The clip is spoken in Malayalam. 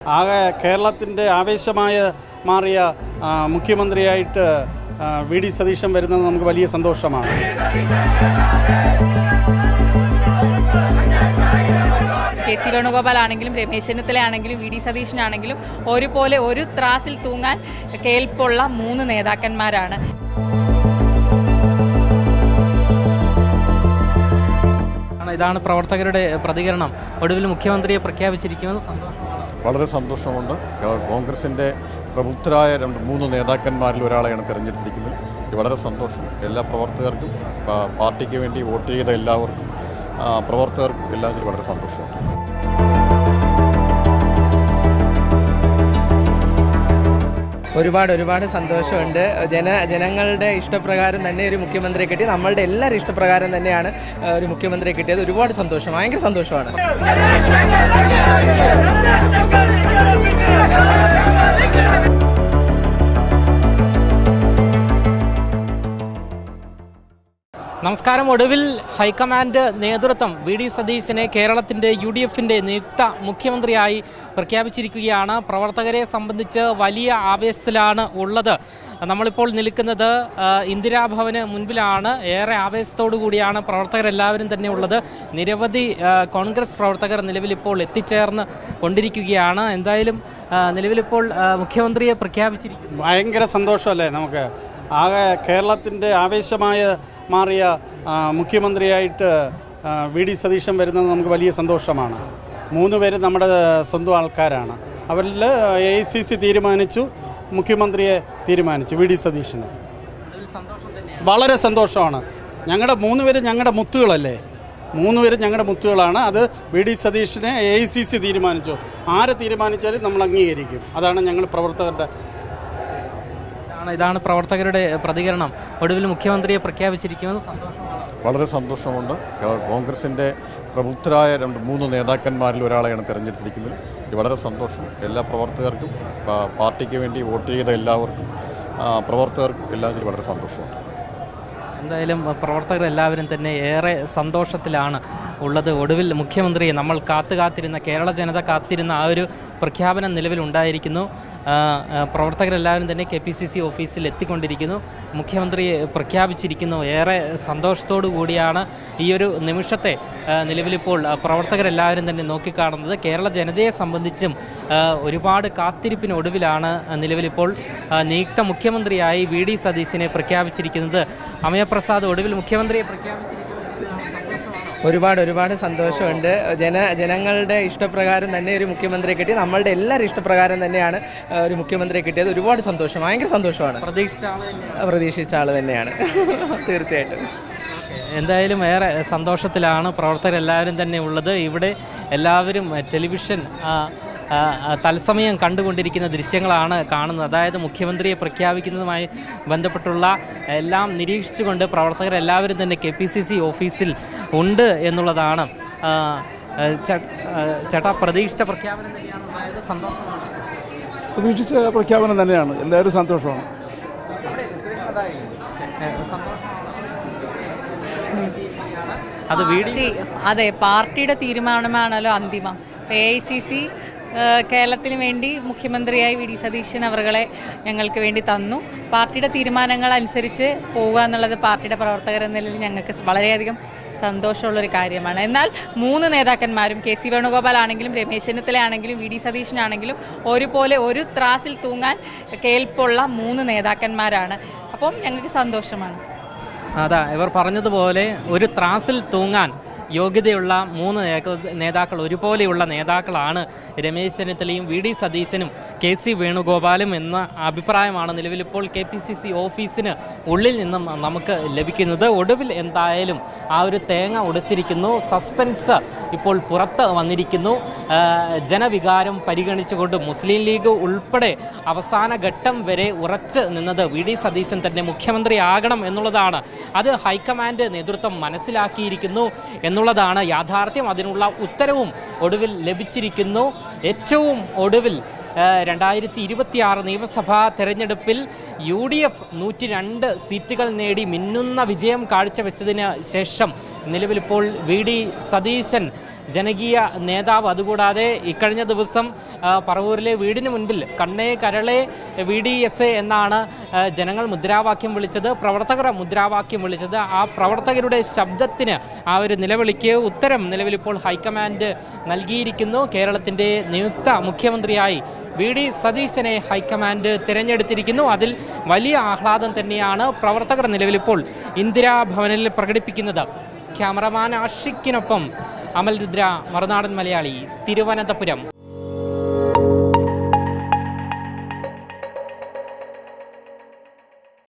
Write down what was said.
ആകെ കേരളത്തിൻ്റെ ആവേശമായ മാറിയ മുഖ്യമന്ത്രിയായിട്ട് വി ഡി സതീശൻ വരുന്നത് നമുക്ക് വലിയ സന്തോഷമാണ്. കെ സി വേണുഗോപാൽ ആണെങ്കിലും രമേശ് ചെന്നിത്തല ആണെങ്കിലും വി ഡി സതീശനാണെങ്കിലും ഒരുപോലെ ഒരു ത്രാസിൽ തൂങ്ങാൻ കേൾപ്പുള്ള 3 നേതാക്കന്മാരാണ്. ഇതാണ് പ്രവർത്തകരുടെ പ്രതികരണം. ഒടുവിൽ മുഖ്യമന്ത്രിയെ പ്രഖ്യാപിച്ചിരിക്കുന്നത് വളരെ സന്തോഷമുണ്ട്. കോൺഗ്രസിൻ്റെ പ്രബുദ്ധരായ 3 നേതാക്കന്മാരിൽ ഒരാളെയാണ് തിരഞ്ഞെടുത്തിരിക്കുന്നത്. വളരെ സന്തോഷം. എല്ലാ പ്രവർത്തകർക്കും, പാർട്ടിക്ക് വേണ്ടി വോട്ട് ചെയ്ത എല്ലാവർക്കും, പ്രവർത്തകർക്കും എല്ലാത്തിലും വളരെ സന്തോഷമുണ്ട്. ഒരുപാട് സന്തോഷമുണ്ട്. ജനങ്ങളുടെ ഇഷ്ടപ്രകാരം തന്നെ ഒരു മുഖ്യമന്ത്രിയെ കിട്ടി. നമ്മളുടെ എല്ലാവരും ഇഷ്ടപ്രകാരം തന്നെയാണ് ഒരു മുഖ്യമന്ത്രിയെ കിട്ടിയത്. ഒരുപാട് സന്തോഷം, ഭയങ്കര സന്തോഷമാണ്. നമസ്കാരം. ഒടുവിൽ ഹൈക്കമാൻഡ് നേതൃത്വം വി ഡി സതീശനെ കേരളത്തിൻ്റെ UDFൻ്റെ നിയുക്ത മുഖ്യമന്ത്രിയായി പ്രഖ്യാപിച്ചിരിക്കുകയാണ്. പ്രവർത്തകരെ സംബന്ധിച്ച് വലിയ ആവേശത്തിലാണ് ഉള്ളത്. നമ്മളിപ്പോൾ നിൽക്കുന്നത് ഇന്ദിരാഭവന് മുൻപിലാണ്. ഏറെ ആവേശത്തോടു കൂടിയാണ് പ്രവർത്തകരെല്ലാവരും തന്നെ ഉള്ളത്. നിരവധി കോൺഗ്രസ് പ്രവർത്തകർ നിലവിലിപ്പോൾ എത്തിച്ചേർന്ന് കൊണ്ടിരിക്കുകയാണ്. എന്തായാലും നിലവിലിപ്പോൾ മുഖ്യമന്ത്രിയെ പ്രഖ്യാപിച്ചിരിക്കുന്നു. ഭയങ്കര സന്തോഷമല്ലേ നമുക്ക്. ആകെ കേരളത്തിൻ്റെ ആവേശമായ മാറിയ മുഖ്യമന്ത്രിയായിട്ട് വി ഡി സതീശൻ വരുന്നത് നമുക്ക് വലിയ സന്തോഷമാണ്. 3 പേരും നമ്മുടെ സ്വന്തം ആൾക്കാരാണ്. അവരിൽ AICC തീരുമാനിച്ചു, മുഖ്യമന്ത്രിയെ തീരുമാനിച്ചു വി ഡി സതീശന്. വളരെ സന്തോഷമാണ്. ഞങ്ങളുടെ 3 പേരും ഞങ്ങളുടെ മുത്തുകളല്ലേ. 3 പേരും ഞങ്ങളുടെ മുത്തുകളാണ്. അത് വി ഡി സതീശനെ AICC തീരുമാനിച്ചു. ആരെ തീരുമാനിച്ചാലും നമ്മൾ അംഗീകരിക്കും. അതാണ് ഞങ്ങൾ പ്രവർത്തകരുടെ. ഇതാണ് പ്രവർത്തകരുടെ പ്രതികരണം. ഒടുവിൽ മുഖ്യമന്ത്രിയെ പ്രഖ്യാപിച്ചിരിക്കുന്നത് വളരെ സന്തോഷമുണ്ട്. കോൺഗ്രസിൻ്റെ പ്രബുദ്ധരായ 3 നേതാക്കന്മാരിൽ ഒരാളെയാണ് തിരഞ്ഞെടുത്തിരിക്കുന്നത്. വളരെ സന്തോഷം. എല്ലാ പ്രവർത്തകർക്കും, പാർട്ടിക്ക് വേണ്ടി വോട്ട് ചെയ്ത എല്ലാവർക്കും, പ്രവർത്തകർക്കും എല്ലാത്തിലും വളരെ സന്തോഷമുണ്ട്. എന്തായാലും പ്രവർത്തകരെല്ലാവരും തന്നെ ഏറെ സന്തോഷത്തിലാണ് ഉള്ളത്. ഒടുവിൽ മുഖ്യമന്ത്രിയെ നമ്മൾ കാത്തിരുന്ന, കേരള ജനത കാത്തിരുന്ന ആ ഒരു പ്രഖ്യാപനം നിലവിലുണ്ടായിരിക്കുന്നു. പ്രവർത്തകരെല്ലാവരും തന്നെ KPCC ഓഫീസിൽ എത്തിക്കൊണ്ടിരിക്കുന്നു. മുഖ്യമന്ത്രിയെ പ്രഖ്യാപിച്ചിരിക്കുന്നു. ഏറെ സന്തോഷത്തോടു കൂടിയാണ് ഈ ഒരു നിമിഷത്തെ നിലവിലിപ്പോൾ പ്രവർത്തകരെല്ലാവരും തന്നെ നോക്കിക്കാണുന്നത്. കേരള ജനതയെ സംബന്ധിച്ചും ഒരുപാട് കാത്തിരിപ്പിനൊടുവിലാണ് നിലവിലിപ്പോൾ നിയുക്ത മുഖ്യമന്ത്രിയായി വി ഡി സതീശനെ പ്രഖ്യാപിച്ചിരിക്കുന്നത്. അമയപ്രസാദ്, ഒടുവിൽ മുഖ്യമന്ത്രിയെ പ്രഖ്യാപിച്ചിരിക്കുന്നത് ഒരുപാട് സന്തോഷമുണ്ട്. ജനങ്ങളുടെ ഇഷ്ടപ്രകാരം തന്നെ ഒരു മുഖ്യമന്ത്രിയെ കിട്ടി. നമ്മളുടെ എല്ലാവരും ഇഷ്ടപ്രകാരം തന്നെയാണ് ഒരു മുഖ്യമന്ത്രിയെ കിട്ടിയത്. ഒരുപാട് സന്തോഷം, ഭയങ്കര സന്തോഷമാണ്. പ്രതീക്ഷിച്ച ആൾ തന്നെയാണ് തീർച്ചയായിട്ടും. എന്തായാലും ഏറെ സന്തോഷത്തിലാണ് പ്രവർത്തകരെല്ലാവരും തന്നെ ഉള്ളത്. ഇവിടെ എല്ലാവരും ടെലിവിഷൻ തത്സമയം കണ്ടുകൊണ്ടിരിക്കുന്ന ദൃശ്യങ്ങളാണ് കാണുന്നത്. അതായത് മുഖ്യമന്ത്രിയെ പ്രഖ്യാപിക്കുന്നതുമായി ബന്ധപ്പെട്ടുള്ള എല്ലാം നിരീക്ഷിച്ചുകൊണ്ട് പ്രവർത്തകരെല്ലാവരും തന്നെ KPCC ഓഫീസിൽ ഉണ്ട് എന്നുള്ളതാണ്. ചേട്ടാ, പ്രതീക്ഷിച്ച പ്രഖ്യാപനം തന്നെയാണ്. അതായത് സന്തോഷമാണ്. പ്രതീക്ഷിച്ച പ്രഖ്യാപനം തന്നെയാണ്. എല്ലാവരും സന്തോഷമാണ്. അത് അതെ, പാർട്ടിയുടെ തീരുമാനമാണല്ലോ അന്തിമം. AICC കേരളത്തിന് വേണ്ടി മുഖ്യമന്ത്രിയായി വി ഡി സതീശൻ അവരെ ഞങ്ങൾക്ക് വേണ്ടി തന്നു. പാർട്ടിയുടെ തീരുമാനങ്ങൾ അനുസരിച്ച് പോവുക എന്നുള്ളത് പാർട്ടിയുടെ പ്രവർത്തകർ എന്ന നിലയിൽ ഞങ്ങൾക്ക് വളരെയധികം സന്തോഷമുള്ളൊരു കാര്യമാണ്. എന്നാൽ 3 നേതാക്കന്മാരും കെ സി വേണുഗോപാൽ ആണെങ്കിലും രമേശ് ചെന്നിത്തല ആണെങ്കിലും വി ഡി സതീശനാണെങ്കിലും ഒരുപോലെ ഒരു ത്രാസിൽ തൂങ്ങാൻ കേൾപ്പുള്ള 3 നേതാക്കന്മാരാണ്. അപ്പം ഞങ്ങൾക്ക് സന്തോഷമാണ്. അതാ ഇവർ പറഞ്ഞതുപോലെ ഒരു ത്രാസിൽ തൂങ്ങാൻ യോഗ്യതയുള്ള 3 നേതാക്കൾ, ഒരുപോലെയുള്ള നേതാക്കളാണ് രമേശ് ചെന്നിത്തലയും വി ഡി സതീശനും KC വേണുഗോപാലും എന്ന അഭിപ്രായമാണ് നിലവിലിപ്പോൾ KPCC ഓഫീസിന് ഉള്ളിൽ നിന്നും നമുക്ക് ലഭിക്കുന്നത്. ഒടുവിൽ എന്തായാലും ആ ഒരു തേങ്ങ ഉടച്ചിരിക്കുന്നു. സസ്പെൻസ് ഇപ്പോൾ പുറത്ത് വന്നിരിക്കുന്നു. ജനവികാരം പരിഗണിച്ചുകൊണ്ട് മുസ്ലിം ലീഗ് ഉൾപ്പെടെ അവസാന ഘട്ടം വരെ ഉറച്ച് നിന്നത് വി ഡി സതീശൻ തന്നെ മുഖ്യമന്ത്രിയാകണം എന്നുള്ളതാണ്. അത് ഹൈക്കമാൻഡ് നേതൃത്വം മനസ്സിലാക്കിയിരിക്കുന്നു എന്നുള്ളതാണ് യാഥാർത്ഥ്യം. അതിനുള്ള ഉത്തരവും ഒടുവിൽ ലഭിച്ചിരിക്കുന്നു. ഏറ്റവും ഒടുവിൽ 2026 നിയമസഭാ തെരഞ്ഞെടുപ്പിൽ UDF 102 സീറ്റുകൾ നേടി മിന്നുന്ന വിജയം കാഴ്ചവെച്ചതിന് ശേഷം നിലവിലിപ്പോൾ വി ഡി സതീശൻ ജനകീയ നേതാവ്. അതുകൂടാതെ ഇക്കഴിഞ്ഞ ദിവസം പറവൂരിലെ വീടിന് മുൻപിൽ കണ്ണേ കരളെ VDSA എന്നാണ് ജനങ്ങൾ മുദ്രാവാക്യം വിളിച്ചത്, പ്രവർത്തകർ മുദ്രാവാക്യം വിളിച്ചത്. ആ പ്രവർത്തകരുടെ ശബ്ദത്തിന്, ആ ഒരു നിലവിളിക്ക് ഉത്തരം നിലവിലിപ്പോൾ ഹൈക്കമാൻഡ് നൽകിയിരിക്കുന്നു. കേരളത്തിൻ്റെ നിയുക്ത മുഖ്യമന്ത്രിയായി VD സതീശനെ ഹൈക്കമാൻഡ് തിരഞ്ഞെടുത്തിരിക്കുന്നു. അതിൽ വലിയ ആഹ്ലാദം തന്നെയാണ് പ്രവർത്തകർ നിലവിലിപ്പോൾ ഇന്ദിരാഭവനിൽ പ്രകടിപ്പിക്കുന്നത്. ക്യാമറമാൻ ആഷിക്കിനൊപ്പം അമൽ രുദ്ര, മറുനാടൻ മലയാളി, തിരുവനന്തപുരം.